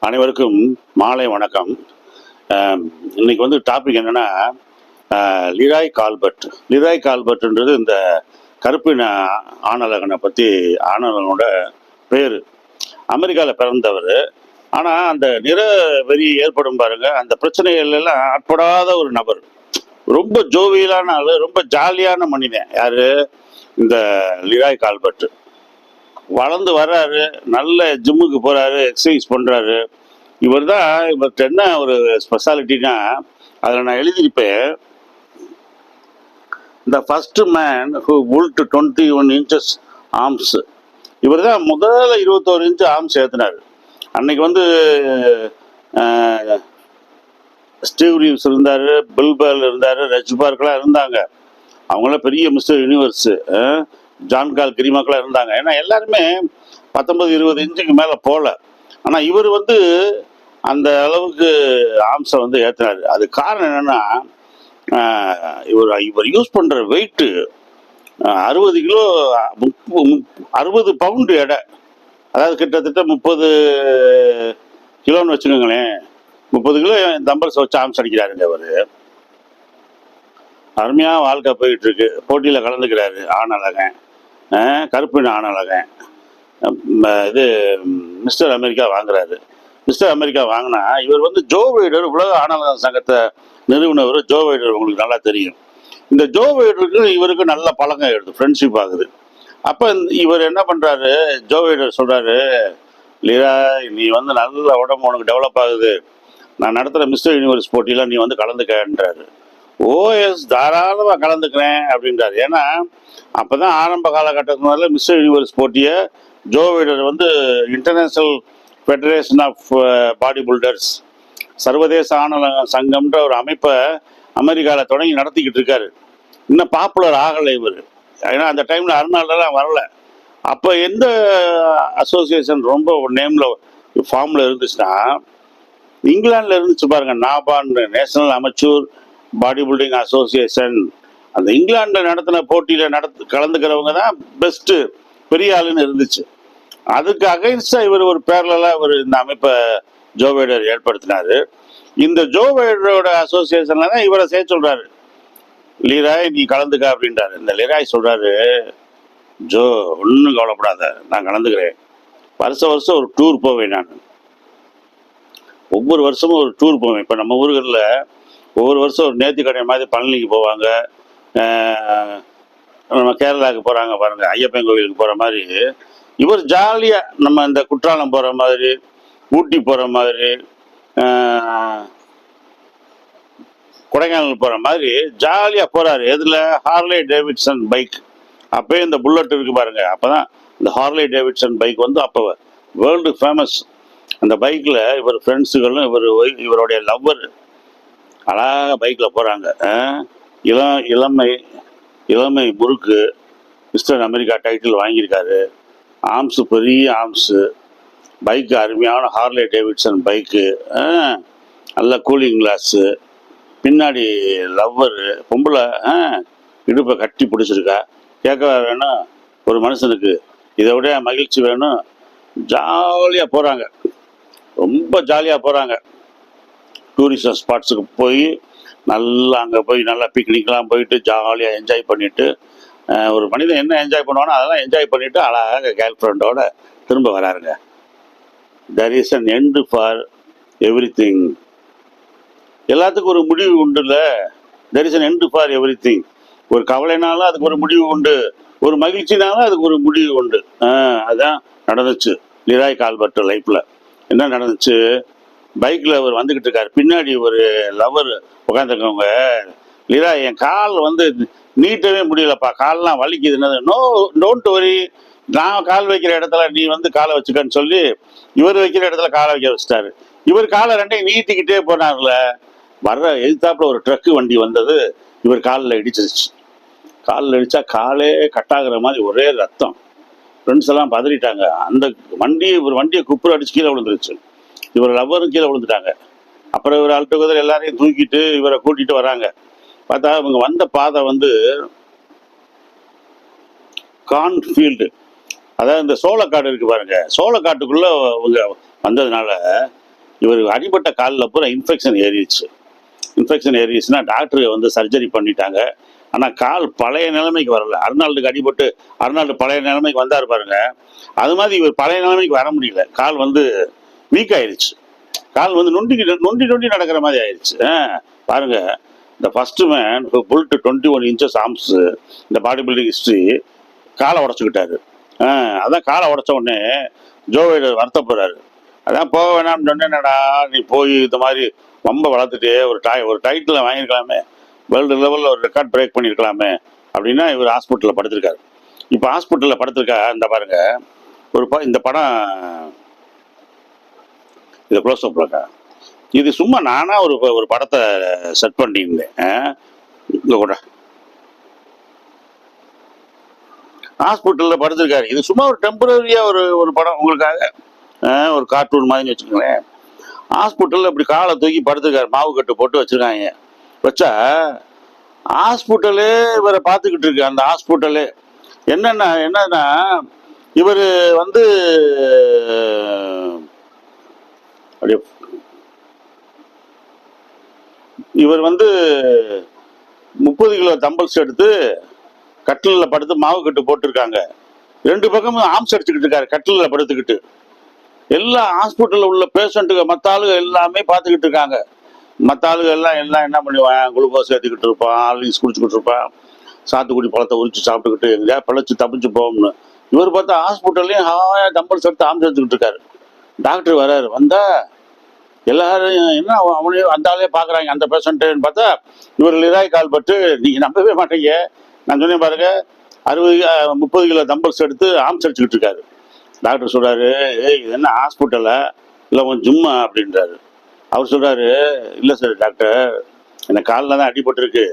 அனைவருக்கும் மாலை வணக்கம். இன்னைக்கு வந்து டாபிக் என்னன்னா, லிராய் கால்பர்ட். லிராய் கால்பர்ட்ன்றது இந்த கருப்பின ஆணழகனை பற்றி. ஆணழகனோட பேர். அமெரிக்காவில் பிறந்தவர். ஆனால் அந்த நிற வெறி ஏற்படும் பாருங்க, அந்த பிரச்சனைகள் எல்லாம் ஆட்படாத ஒரு நபர். ரொம்ப ஜோவியலான ஆளு, ரொம்ப ஜாலியான மனிதன். யாரு? இந்த லிராய் கால்பர்ட். வளர்ந்து வர்றாரு, நல்ல ஜிம்முக்கு போறாரு, எக்ஸசைஸ் பண்றாரு. இவர்கிட்ட என்ன ஒரு ஸ்பெஷாலிட்டினா, அதில் நான் எழுதியிருப்பேன், the first man who built 21 inches arms. இவர் தான் முதல்ல 21 inch ஆர்ம்ஸ் ஏற்றினார். அன்னைக்கு வந்து ஸ்டீவ் ரீவ்ஸ் இருந்தார், பில்பல் இருந்தார், ரஜ் பார்க்கெலாம் இருந்தாங்க. அவங்களாம் பெரிய மிஸ்டர் யூனிவர்ஸ், ஜான் கால் கிரிமாக்கெலாம் இருந்தாங்க. ஏன்னா எல்லாருமே 19-20 inch மேலே போகல. ஆனால் இவர் வந்து அந்த அளவுக்கு ஆம்ஸை வந்து ஏற்றினார். அது காரணம் என்னன்னா, இவர் யூஸ் பண்ணுற வெயிட்டு 60 கிலோ, 60 பவுண்டு எடை. அதாவது கிட்டத்தட்ட 30 கிலோன்னு வச்சுக்கோங்களேன். 30 கிலோ தம்பல்ஸ் வச்சு ஆம்ஸ் அடிக்கிறாருங்க அவர். அருமையாக வாழ்க்கை போயிட்டு இருக்கு. போட்டியில் கலந்துக்கிறாரு. ஆணழகன், கருப்பின ஆணழகன். இது மிஸ்டர் அமெரிக்கா வாங்குறாரு. மிஸ்டர் அமெரிக்கா வாங்கினா இவர் வந்து ஜோ வைடர், உலக ஆணழகன் சங்கத்தை நிறுவனவர் ஜோ வைடர். உங்களுக்கு நல்லா தெரியும். இந்த ஜோ வைடருக்கு இவருக்கு நல்ல பழக்கம் எடுத்து ஃப்ரெண்ட்ஷிப் ஆகுது. அப்போ இவர் என்ன பண்ணுறாரு, ஜோ வைடர் சொல்கிறாரு, லீரா நீ வந்து நல்ல உடம்பு உனக்கு டெவலப் ஆகுது, நான் நடத்துகிற மிஸ்டர் யூனிவர்ஸ் போட்டியில் நீ வந்து கலந்துக்கன்றாரு. ஓஎஸ் தாராளமாக கலந்துக்கிறேன் அப்படின்றாரு. ஏன்னா அப்போ தான் ஆரம்ப காலகட்டத்தினால மிஸ்டர் யூனிவர்ஸ் போட்டியை ஜோ வைடர் வந்து international federation of bodybuilders, சர்வதேச ஆணழகன் சங்கம்ன்ற ஒரு அமைப்பை அமெரிக்காவில் தொடங்கி நடத்திக்கிட்டு இருக்காரு. இன்னும் பாப்புலர் ஆகலை இவர். ஏன்னா அந்த டைமில் அருணாலாம் வரல. அப்போ எந்த அசோசியேஷன் ரொம்ப நேமில் ஃபார்மில் இருந்துச்சுன்னா, இங்கிலாண்டில் இருந்துச்சு பாருங்க, NABBA, national amateur body building association. அந்த இங்கிலாண்டில் நடத்தின போட்டியில் கலந்துக்கிறவங்க தான் பெஸ்ட்டு, பெரிய ஆளுன்னு இருந்துச்சு. அதுக்கு அகைன்ஸ்டாக இவர் ஒரு பேரலாக இவர் இந்த அமைப்பை ஜோ வைடர் ஏற்படுத்தினார். இந்த ஜோ வைடரோட அசோசியேஷனில் தான் இவரை செய்ய சொல்கிறாரு, லீராய் நீ கலந்துக்க அப்படின்றாரு. இந்த லீராய் சொல்கிறாரு, ஜோ ஒன்றும் கவலைப்படாத, நான் கலந்துக்கிறேன். வருஷம் ஒரு டூர் போவேன். நான் ஒவ்வொரு வருஷமும் ஒரு டூர் போவேன். இப்போ நம்ம ஊர்களில் ஒவ்வொரு வருஷம் ஒரு நேர்த்தி கடை மாதிரி பழனிக்கு போவாங்க, நம்ம கேரளாவுக்கு போகிறாங்க பாருங்க, ஐயப்பன் கோவிலுக்கு போகிற மாதிரி. இவர் ஜாலியாக நம்ம இந்த குற்றாலம் போகிற மாதிரி, ஊட்டி போகிற மாதிரி, கொடைக்கானல் போகிற மாதிரி ஜாலியாக போகிறாரு. எதில்? Harley Davidson bike. அப்போயே இந்த புல்லட் இருக்குது பாருங்க. அப்போ தான் இந்த ஹார்லே டேவிட்சன் பைக் வந்து அப்போ வேர்ல்டு ஃபேமஸ். அந்த பைக்கில் இவர் ஃப்ரெண்ட்ஸுகளும் இவருடைய லவ்வர் அழகாக பைக்கில் போகிறாங்க. இளமை முறுக்கு மிஸ்டர் அமெரிக்கா டைட்டில் வாங்கியிருக்காரு. ஆர்ம்ஸு பெரிய ஆர்ம்ஸு, பைக்கு அருமையான ஹார்லே டேவிட்சன் பைக்கு, நல்ல கூலிங் கிளாஸு, பின்னாடி லவ்வரு, பொம்பளை இடுப்பை கட்டி பிடிச்சிருக்கா. கேட்க வேணும் ஒரு மனுஷனுக்கு, இதை விட மகிழ்ச்சி வேணும். ஜாலியாக போகிறாங்க, ரொம்ப ஜாலியாக போகிறாங்க. டூரிஸ்ட் ஸ்பாட்ஸுக்கு போய் நல்லா அங்கே போய் நல்லா பிக்னிக்லாம் போயிட்டு ஜாலியாக என்ஜாய் பண்ணிவிட்டு, ஒரு மனிதன் என்ன என்ஜாய் பண்ணுவானோ அதெல்லாம் என்ஜாய் பண்ணிவிட்டு அழகாக கேர்ள் ஃப்ரெண்டோட திரும்ப வராருங்க. There is an end for everything. எல்லாத்துக்கும் ஒரு முடிவு உண்டுல்ல. There is an end for everything. ஒரு கவலைனாலும் அதுக்கு ஒரு முடிவு உண்டு, ஒரு மகிழ்ச்சினாலும் அதுக்கு ஒரு முடிவு உண்டு. அதுதான் நடந்துச்சு லிராய் கால்பர்ட் லைஃப்பில். என்ன நடந்துச்சு, பைக்கில் அவர் வந்துக்கிட்டு இருக்காரு, பின்னாடி ஒரு லவர் உட்காந்துருக்கவங்க, லீரா என் கால் வந்து நீட்டவே முடியலப்பா, கால்லாம் வலிக்குதுன்னு. டோன்ட் வரி, நான் கால் வைக்கிற இடத்துல நீ வந்து காலை வச்சுக்கன்னு சொல்லி இவர் வைக்கிற இடத்துல காலை வைக்க வச்சுட்டாரு. இவர் காலை ரெண்டையும் நீட்டிக்கிட்டே போனார்ல. வர்ற எதிர்த்தாப்புல ஒரு ட்ரக்கு வண்டி வந்தது, இவர் காலில் இடிச்சிருச்சு. காலில் இடிச்சா காலே கட்டாகிற மாதிரி ஒரே ரத்தம். ஃப்ரெண்ட்ஸ் எல்லாம் பதறிட்டாங்க. அந்த வண்டியை குப்புற அடிச்சு கீழே விழுந்துருச்சு. இவர் லவ்வரும் கீழே விழுந்துட்டாங்க. அப்புறம் இவர் அல்டுகதர் எல்லாரையும் தூக்கிட்டு இவரை கூட்டிட்டு வராங்க. பார்த்தா இவங்க வந்த பாதை வந்து கார்ன்ஃபீல்டு, அதாவது இந்த சோளக்காடு இருக்கு பாருங்க, சோளக்காட்டுக்குள்ள இவங்க வந்ததுனால இவர் அடிபட்ட காலில் பூரா இன்ஃபெக்ஷன் ஏறிடுச்சு. இன்ஃபெக்ஷன் ஏறிடுச்சுன்னா டாக்டர் வந்து சர்ஜரி பண்ணிட்டாங்க. ஆனால் கால் பழைய நிலைமைக்கு வரல. அர்னால்டுக்கு அடிபட்டு அர்னால்டு பழைய நிலைமைக்கு வந்தார் பாருங்க, அது மாதிரி இவர் பழைய நிலைமைக்கு வர முடியல. கால் வந்து வீக் ஆயிடுச்சு. கால் வந்து நொண்டி நொண்டி நடக்கிற மாதிரி ஆயிடுச்சு. பாருங்க, இந்த first man pulled 21 inches arms இந்த பாடி பில்டிங் ஹிஸ்ட்ரி காலை உடச்சிக்கிட்டாரு. அதான் காலை உடச்ச உடனே ஜோ வைடர் வருத்தப்படுறாரு. அதான் போக வேணாம்னு சொன்னேன்டா, நீ போய் இந்த மாதிரி ரொம்ப வளர்த்துட்டு ஒரு டைட்டில் வாங்கியிருக்கலாமே, வேர்ல்டு லெவலில் ஒரு ரெக்கார்ட் பிரேக் பண்ணியிருக்கலாமே அப்படின்னா இவர் ஹாஸ்பிட்டலில் படுத்திருக்காரு. இப்போ ஹாஸ்பிட்டலில் படுத்திருக்கா இந்த பாருங்க இந்த படம், இதை க்ளோஸ் அப்லக்கா, இது சும்மா நானா ஒரு படத்தை செட் பண்ணியிருந்தேன். இங்க கூட ஹாஸ்பிட்டலில் படுத்திருக்காரு. இது சும்மா ஒரு டெம்பரரியா ஒரு படம் உங்களுக்காக, ஒரு கார்ட்டூன் மாதிரி வச்சுக்கோங்களேன். ஹாஸ்பிட்டலில் இப்படி காலை தூக்கி படுத்திருக்காரு, மாவு கட்டு போட்டு வச்சிருக்காங்க. வச்சா ஹாஸ்பிட்டலே இவரை பார்த்துக்கிட்டு இருக்கு. அந்த ஹாஸ்பிட்டலே என்னன்னா இவர் வந்து இவர் வந்து 30 கிலோ தம்பல்ஸ் எடுத்து கட்டிலில் படுத்து மாவு கட்டு போட்டிருக்காங்க. 2 பக்கமும் ஆம்ஸ் அடிச்சுக்கிட்டு இருக்காரு கட்டிலில் படுத்துக்கிட்டு. எல்லா ஹாஸ்பிட்டலில் உள்ள பேஷண்ட்டுங்க மற்ற ஆளுங்க எல்லாமே பார்த்துக்கிட்டு இருக்காங்க. மற்ற ஆளுங்க எல்லாம் என்ன பண்ணுவான், குளுக்கோஸ் ஏற்றிக்கிட்டு இருப்பான், ஆல்விஸ் குடிச்சுக்கிட்டு இருப்பான், சாத்துக்குடி பழத்தை உரிச்சு சாப்பிட்டுக்கிட்டு எங்கேயா பிழைச்சி தப்பிச்சு போகும்னு. இவர் பார்த்தா ஹாஸ்பிட்டல்லையும் ஹாயா தம்பல்ஸ் எடுத்து ஆம்ஸ் எடுத்துக்கிட்டு இருக்காரு. டாக்டர் வராரு. வந்தா எல்லாரும் என்ன அவனையும் அந்த ஆளே பார்க்குறாங்க, அந்த பேஷண்ட்டுன்னு பார்த்தா இவர் லிராய் கால் பட்டு, நீங்கள் நம்பவே மாட்டீங்க, நான் சொன்னேன் பாருங்க, 30 கிலோ தம்பல்ஸ் எடுத்து ஆம்ஸ் அடிச்சுக்கிட்டு இருக்காரு. டாக்டர் சொல்கிறாரு, இது என்ன ஹாஸ்பிட்டலா இல்லை உன் ஜிம்மா அப்படின்றாரு. அவர் சொல்கிறாரு, இல்லை சார் டாக்டர், எனக்கு காலில் தான் அடிபட்டுருக்கு,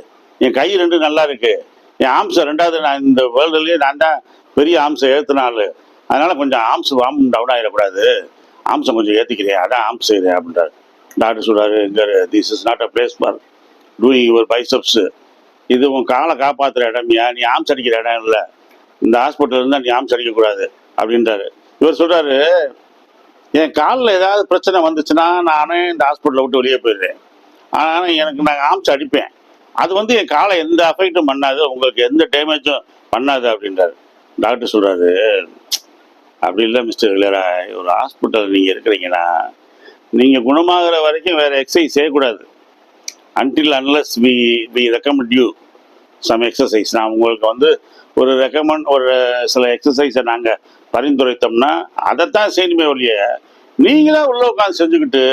என் கை 2 நல்லா இருக்கு, என் ஆம்ஸை 2வது நான் இந்த வேர்ல்டுலேயே நான் தான் பெரிய ஆம்ஸை ஏற்றின ஆள், அதனால் கொஞ்சம் ஆம்ஸ் வார்ம் டவுன் ஆகிடக்கூடாது, ஆம்ஸை கொஞ்சம் ஏற்றிக்கிறேன், அதான் ஆம்ஸ் செய்கிறேன் அப்படின்றாரு. டாக்டர் சொல்கிறாரு, இங்கே this is not a place for doing your biceps, இது உன் காலை காப்பாற்றுற இடம்யா, நீ ஆம்ஸ் அடிக்கிற இடம் இல்லை, இந்த ஹாஸ்பிட்டல் இருந்தால் நீ ஆம்ஸ் அடிக்கக்கூடாது அப்படின்றாரு. இவர் சொல்கிறாரு, என் காலில் ஏதாவது பிரச்சனை வந்துச்சுன்னா நானே இந்த ஹாஸ்பிட்டலை விட்டு வெளியே போயிடுறேன், ஆனால் நான் ஆம்ஸ் அடிப்பேன், அது வந்து என் காலை எந்த அஃபெக்டும் பண்ணாது, உங்களுக்கு எந்த டேமேஜும் பண்ணாது அப்படின்றாரு. டாக்டர் சொல்கிறாரு, அப்படி இல்லை மிஸ்டர் இளையரா, ஒரு ஹாஸ்பிட்டல் நீங்கள் இருக்கிறீங்கன்னா நீங்கள் குணமாகிற வரைக்கும் வேறு எக்ஸசைஸ் செய்யக்கூடாது. Until unless we recommend you some exercise. நான் உங்களுக்கு வந்து ஒரு சில எக்ஸசைஸை நாங்கள் பரிந்துரைத்தோம்னா அதைத்தான் செய்யணுமே ஒழிய நீங்களா உள்ள உட்காந்து செஞ்சுக்கிட்டு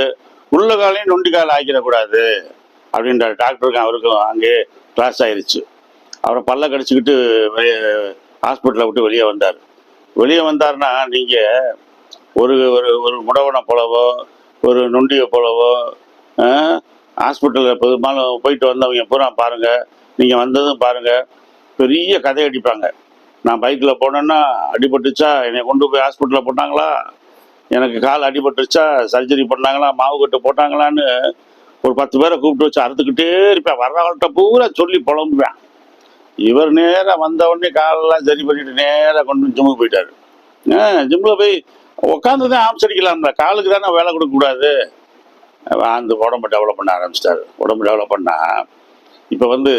உள்ள காலையும் நொண்டி காலை ஆக்கிடக்கூடாது அப்படின்றாரு. டாக்டருக்கும் அவருக்கும் அங்கே கிளாஸ் ஆயிடுச்சு. அவரை பல்ல கடிச்சுக்கிட்டு ஹாஸ்பிட்டலை விட்டு வெளியே வந்தார். வெளியே வந்தார்னா நீங்கள் ஒரு ஒரு முடவனை போலவோ ஒரு நொண்டியை போலவோ ஹாஸ்பிட்டலில் பெரும்பாலும் போயிட்டு வந்தவங்க பூரா பாருங்கள், நீங்கள் வந்ததும் பாருங்கள், பெரிய கதை அடிப்பாங்க. நான் பைக்கில் போனேன்னா அடிபட்டுச்சா, என்னை கொண்டு போய் ஹாஸ்பிட்டலில் போட்டாங்களா, எனக்கு கால் அடிபட்டுருச்சா, சர்ஜரி பண்ணாங்களா, மாவு கட்டு போட்டாங்களான்னு ஒரு 10 பேரை கூப்பிட்டு வச்சு அறுத்துக்கிட்டே இருப்பேன். வர்றவங்கள்ட்ட பூரா சொல்லி புலம்புவேன். இவர் நேராக வந்தவுடனே காலெல்லாம் சரி பண்ணிட்டு நேராக கொண்டு ஜிம்முக்கு போயிட்டாரு. ஜிம்மில் போய் உட்காந்து தான் ஆம்ஸ் அடிக்கலாம்ல, காலுக்கு தானே வேலை கொடுக்கக்கூடாது. அந்த உடம்பு டெவலப் பண்ண ஆரம்பிச்சிட்டாரு. உடம்பு டெவலப் பண்ணால் இப்போ வந்து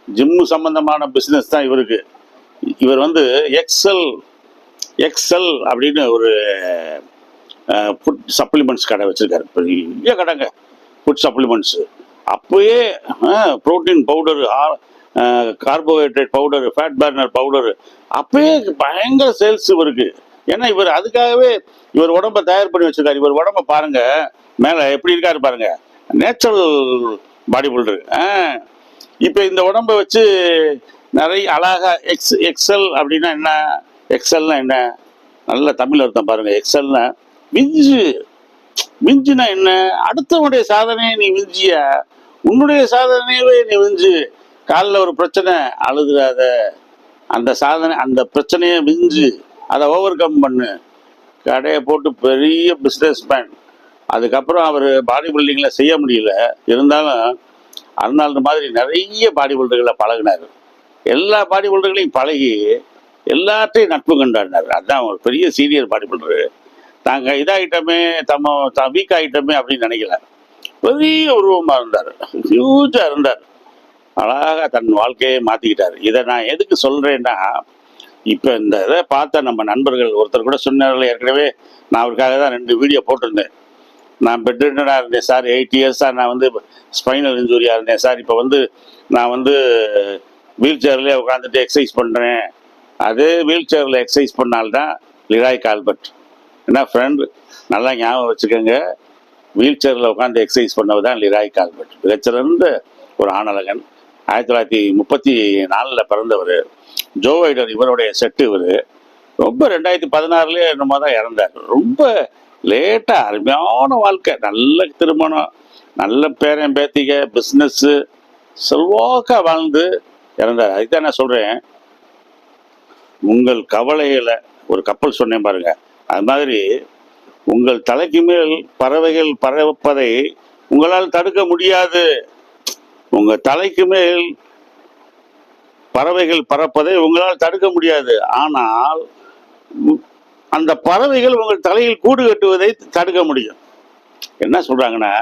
ஜிம்மு சம்பந்தமான பிஸ்னஸ் தான் இவருக்கு. இவர் வந்து எக்ஸல் அப்படின்னு ஒரு ஃபுட் சப்ளிமெண்ட்ஸ் கடை வச்சுருக்காரு. பெரிய கடைங்க, ஃபுட் சப்ளிமெண்ட்ஸு. அப்போயே protein powder, carbohydrate powder, fat burner powder, அப்போயே பயங்கர சேல்ஸ் இவருக்கு. ஏன்னா இவர் அதுக்காகவே இவர் உடம்பை தயார் பண்ணி வச்சுருக்காரு. இவர் உடம்பை பாருங்கள், மேலே எப்படி இருக்காரு பாருங்கள், நேச்சுரல் பாடி பில்டரு. இப்போ இந்த உடம்பை வச்சு நிறைய அழகா எக்ஸல் அப்படின்னா என்ன, எக்ஸல்னா என்ன, நல்ல தமிழ் அர்த்தம் பாருங்க. எக்ஸல்னா மிஞ்சுனா என்ன, அடுத்தவனுடைய சாதனையை நீ மிஞ்சிய, உன்னுடைய சாதனையவே நீ மிஞ்சு. காலில் ஒரு பிரச்சனை, அழுதுறாத, அந்த பிரச்சனையை மிஞ்சு, அதை ஓவர் கம் பண்ணு. கடையை போட்டு பெரிய பிஸ்னஸ் மேன். அதுக்கப்புறம் அவர் பாடி பில்டிங்கில் செய்ய முடியல, இருந்தாலும் அர்னால்டு மாதிரி நிறைய பாடி பில்டர்களை பழகினார். எல்லா பாடி பில்டர்களையும் பழகி எல்லாத்தையும் நட்பு கொண்டாடினார். அதுதான் ஒரு பெரிய சீனியர் பாடி பில்டரு. நாங்கள் இதாகிட்டோமே வீக் ஆகிட்டோமே அப்படின்னு நினைக்கல. பெரிய உருவமாக இருந்தார், ஹியூஜாக இருந்தார், அழகாக தன் வாழ்க்கையை மாற்றிக்கிட்டார். இதை நான் எதுக்கு சொல்கிறேன்னா, இப்போ இந்த இதை பார்த்த நம்ம நண்பர்கள் ஒருத்தர் கூட சொன்னார்கள் ஏற்கனவே, நான் அவருக்காக தான் 2 வீடியோ போட்டிருந்தேன். நான் பெட்ரிட்டனாக இருந்தேன் சார், 8 இயர்ஸாக நான் வந்து ஸ்பைனல் இன்ஜூரியாக இருந்தேன் சார், இப்போ வந்து நான் வந்து வீல் சேர்லேயே உட்காந்துட்டு எக்ஸசைஸ் பண்ணுறேன். அதே வீல் சேரில் எக்ஸசைஸ் பண்ணால்தான் லிராய் கால்பர்ட். என்ன ஃப்ரெண்ட், நல்லா ஞாபகம் வச்சுக்கோங்க, வீல் சேரில் உட்காந்து எக்ஸசைஸ் பண்ணவர் தான் லிராய் கால்பர்ட். மிகச்சிறந்த ஒரு ஆணழகன். 1934 பிறந்தவர். ஜோ வைடர் இவருடைய செட்டு. இவர் ரொம்ப 2016 என்னமோ தான் இறந்தார். ரொம்ப லேட்டாக, அருமையான வாழ்க்கை, நல்ல திருமணம், நல்ல பேரன் பேத்திக, பிஸ்னஸ்ஸு, செல்வாக்காக வாழ்ந்து இறந்தார். அதுதான் நான் சொல்கிறேன், உங்கள் கவலைகளை ஒரு கப்பல் சொன்னேன் பாருங்க, அது மாதிரி உங்கள் தலைக்கு மேல் பறவைகள் பறப்பதை உங்களால் தடுக்க முடியாது. உங்கள் தலைக்கு மேல் பறவைகள் பறப்பதை உங்களால் தடுக்க முடியாது. ஆனால் அந்த பறவைகள் உங்கள் தலையில் கூடு கட்டுவதை தடுக்க முடியும். என்ன சொல்றாங்கன்னா,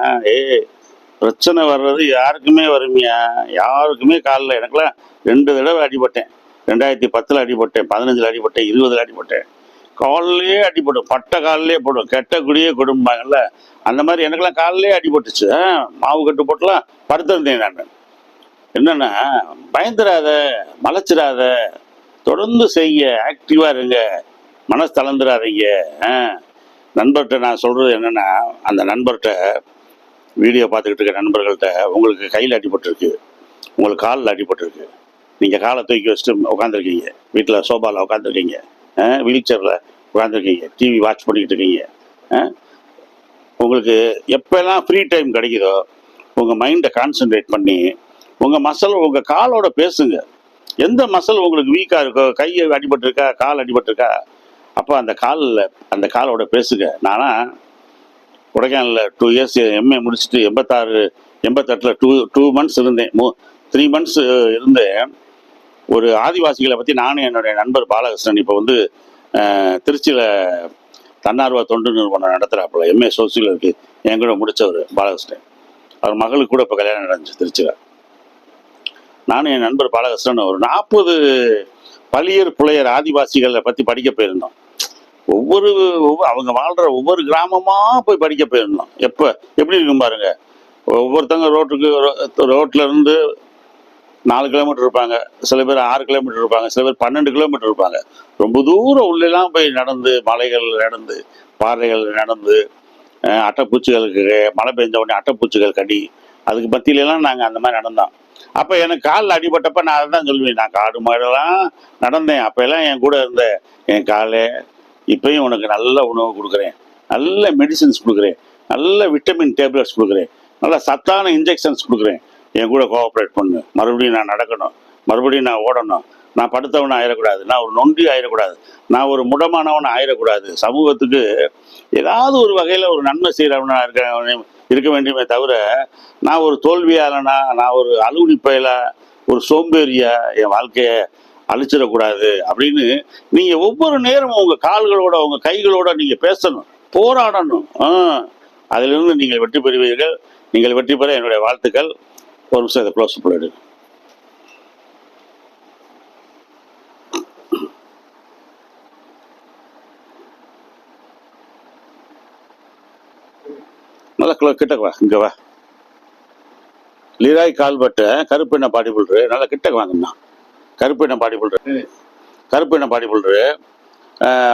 பிரச்சனை வர்றது யாருக்குமே வருமையா, யாருக்குமே காலில். எனக்குலாம் 2 தடவை அடிபட்டேன். 2010 அடிபட்டேன், 15 அடிபட்டேன், 20 அடிபட்டேன். காலிலே அடிபடும், பட்ட காலிலே போடும், கெட்டக்கூடிய குடும்பங்கள்ல அந்த மாதிரி எனக்கெல்லாம் காலிலே அடிபட்டுச்சு. மாவு கட்டு போட்டுலாம் படுத்திருந்தேன் நான். என்னன்னா, பயந்துடாத, மலைச்சிடாத, தொடர்ந்து செய்ய, ஆக்டிவா இருங்க, மனசு தளர்ந்துடாதீங்க. நண்பர்கிட்ட நான் சொல்றது என்னன்னா, அந்த நண்பர்கிட்ட, வீடியோ பார்த்துக்கிட்டு இருக்க நண்பர்கள்ட்ட, உங்களுக்கு கையில் அடிபட்டுருக்கு, உங்களுக்கு காலில் அடிபட்டுருக்கு, நீங்கள் காலை தூக்கி வச்சுட்டு உட்காந்துருக்கீங்க, வீட்டில் சோபாவில் உட்காந்துருக்கீங்க, வீல் சேரில் உட்காந்துருக்கீங்க, டிவி வாட்ச் பண்ணிக்கிட்டு இருக்கீங்க. உங்களுக்கு எப்போல்லாம் ஃப்ரீ டைம் கிடைக்குதோ உங்கள் மைண்டை கான்சென்ட்ரேட் பண்ணி உங்கள் மசில், உங்கள் காலோட பேசுங்க. எந்த மசில் உங்களுக்கு வீக்காக இருக்கோ, கை அடிபட்டுருக்கா, கால் அடிபட்டுருக்கா, அப்போ அந்த காலோட பேசுங்க. நானா கொடைக்கானலில் 2 இயர்ஸ் எம்ஏ முடிச்சுட்டு 88 2 மந்த்ஸ் இருந்தேன். 3 மந்த்ஸ் இருந்தேன். ஒரு ஆதிவாசிகளை பற்றி நானும் என்னுடைய நண்பர் பாலகிருஷ்ணன் இப்போ வந்து திருச்சியில் தன்னார்வ தொண்டு நிறுவனம் நடத்துகிறாப்புல, எம்ஏ சோசியல் இருக்கு, என் கூட முடித்தவர் பாலகிருஷ்ணன். அவர் மகளுக்கு கூட இப்போ கல்யாணம் நடந்துச்சு திருச்சியில். நானும் என் நண்பர் பாலகிருஷ்ணன் ஒரு 40 பழியர் புலையர் ஆதிவாசிகளை பற்றி படிக்க போயிருந்தோம். ஒவ்வொரு அவங்க வாழ்கிற ஒவ்வொரு கிராமமாக போய் படிக்க போயிருந்தோம். எப்படி இருக்கும் பாருங்க, ஒவ்வொருத்தங்க ரோட்டில் இருந்து 4 கிலோமீட்டர் இருப்பாங்க, சில பேர் 6 கிலோமீட்டர் இருப்பாங்க, சில பேர் 12 கிலோமீட்டர் இருப்பாங்க. ரொம்ப தூரம் உள்ளெல்லாம் போய் நடந்து, மலைகள் நடந்து, பாறைகள் நடந்து, அட்டைப்பூச்சிகளுக்கு மழை பெஞ்ச உடனே அட்டைப்பூச்சிகள் கடி, அதுக்கு மத்தியிலலாம் நாங்கள் அந்த மாதிரி நடந்தோம். அப்போ எனக்கு காலில் அடிபட்டப்ப நான் அதை தான் சொல்லுவேன், நான் காடு மாடெல்லாம் நடந்தேன், அப்போ எல்லாம் என் கூட இருந்த என் காலை, இப்பயும் உனக்கு நல்ல உணவு கொடுக்குறேன், நல்ல மெடிசின்ஸ் கொடுக்குறேன், நல்ல விட்டமின் டேப்லெட்ஸ் கொடுக்குறேன், நல்ல சத்தான இன்ஜெக்ஷன்ஸ் கொடுக்குறேன், என் கூட கோஆப்ரேட் பண்ணு. மறுபடியும் நான் நடக்கணும், மறுபடியும் நான் ஓடணும், நான் படுத்தவனை ஆயிடக்கூடாது, நான் ஒரு நொண்டி ஆயிடக்கூடாது, நான் ஒரு முடமானவனை ஆயிடக்கூடாது. சமூகத்துக்கு ஏதாவது ஒரு வகையில் ஒரு நன்மை செய்கிறவனா இருக்க வேண்டியமே தவிர, நான் ஒரு தோல்வியாளனா, நான் ஒரு அலுவலி பயலா, ஒரு சோம்பேறியா என் வாழ்க்கையை அழிச்சிடக்கூடாது அப்படின்னு நீங்கள் ஒவ்வொரு நேரமும் உங்கள் கால்களோட, உங்கள் கைகளோட நீங்கள் பேசணும், போராடணும். அதிலிருந்து நீங்கள் வெற்றி பெறுவீர்கள். நீங்கள் வெற்றி பெற என்னுடைய வாழ்த்துக்கள். ஒரு நிமிஷம் இதை க்ளோஸ் பண்ணிடு. நல்லா கிட்டக்கு வா, இங்கே வா. லிராய் கால்பர்ட் கருப்பெண்ண பாடி பில்டரு, நல்லா கிட்டக்கு வாங்கண்ணா. கருப்பெண்ண பாடி பில்டரு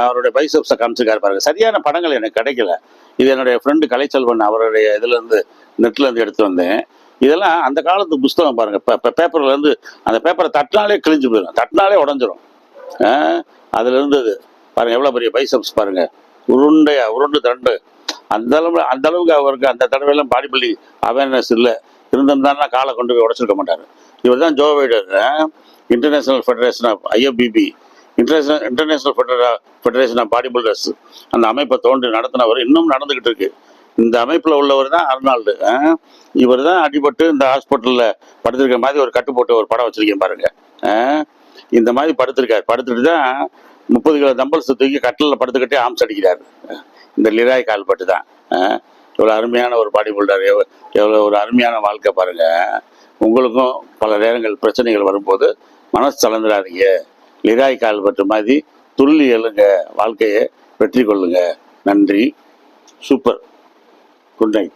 அவருடைய பைசப்ஸை காமிச்சிருக்காரு பாருங்க. சரியான படங்கள் எனக்கு கிடைக்கல. இது என்னுடைய ஃப்ரெண்டு கலைச்செல்வன் அவருடைய இதுலேருந்து, நெட்லேருந்து எடுத்து வந்தேன். இதெல்லாம் அந்த காலத்து புஸ்தகம் பாருங்க. பேப்பர்லேருந்து அந்த பேப்பரை தட்டினாலே கிழிஞ்சு போயிடும், தட்டினாலே உடஞ்சிரும். அதில் இருந்தது பாருங்க, எவ்வளோ பெரிய பைசப்ஸ் பாருங்க, உருண்டு தண்டு. அந்த அளவுக்கு அவருக்கு அந்த தடவையெல்லாம் பாடி பில்டிங் அவேர்னஸ் இல்லை. இருந்திருந்தாருன்னா காலை கொண்டு போய் உடச்சிருக்க மாட்டார். இவர் தான் Joe Weider, international federation of IFBB, international federation of bodybuilders, அந்த அமைப்பை தோன்றி நடத்தினவர், இன்னும் நடந்துக்கிட்டு இருக்கு. இந்த அமைப்பில் உள்ளவர் தான் அர்னால்டு. இவர் தான் அடிபட்டு இந்த ஹாஸ்பிட்டலில் படுத்திருக்க மாதிரி ஒரு கட்டு போட்டு ஒரு படம் வச்சிருக்கேன் பாருங்க. இந்த மாதிரி படுத்துட்டு தான் 30 கிலோ தம்பல்ஸ் தூக்கி கட்டிலில் படுத்துக்கிட்டே ஆம்ஸ் அடிக்கிறாரு. இந்த லிராய் கால்பட்டு தான். இவ்வளோ அருமையான ஒரு பாடி பில்டர், எவ்வளோ ஒரு அருமையான வாழ்க்கை பாருங்கள். உங்களுக்கும் பல நேரங்கள் பிரச்சனைகள் வரும்போது மனசு தளர்ந்துடாதீங்க. லிராய் கால்பட்டு மாதிரி துள்ளி எழுங்க, வாழ்க்கையை வெற்றி கொள்ளுங்க. நன்றி. சூப்பர். Good night.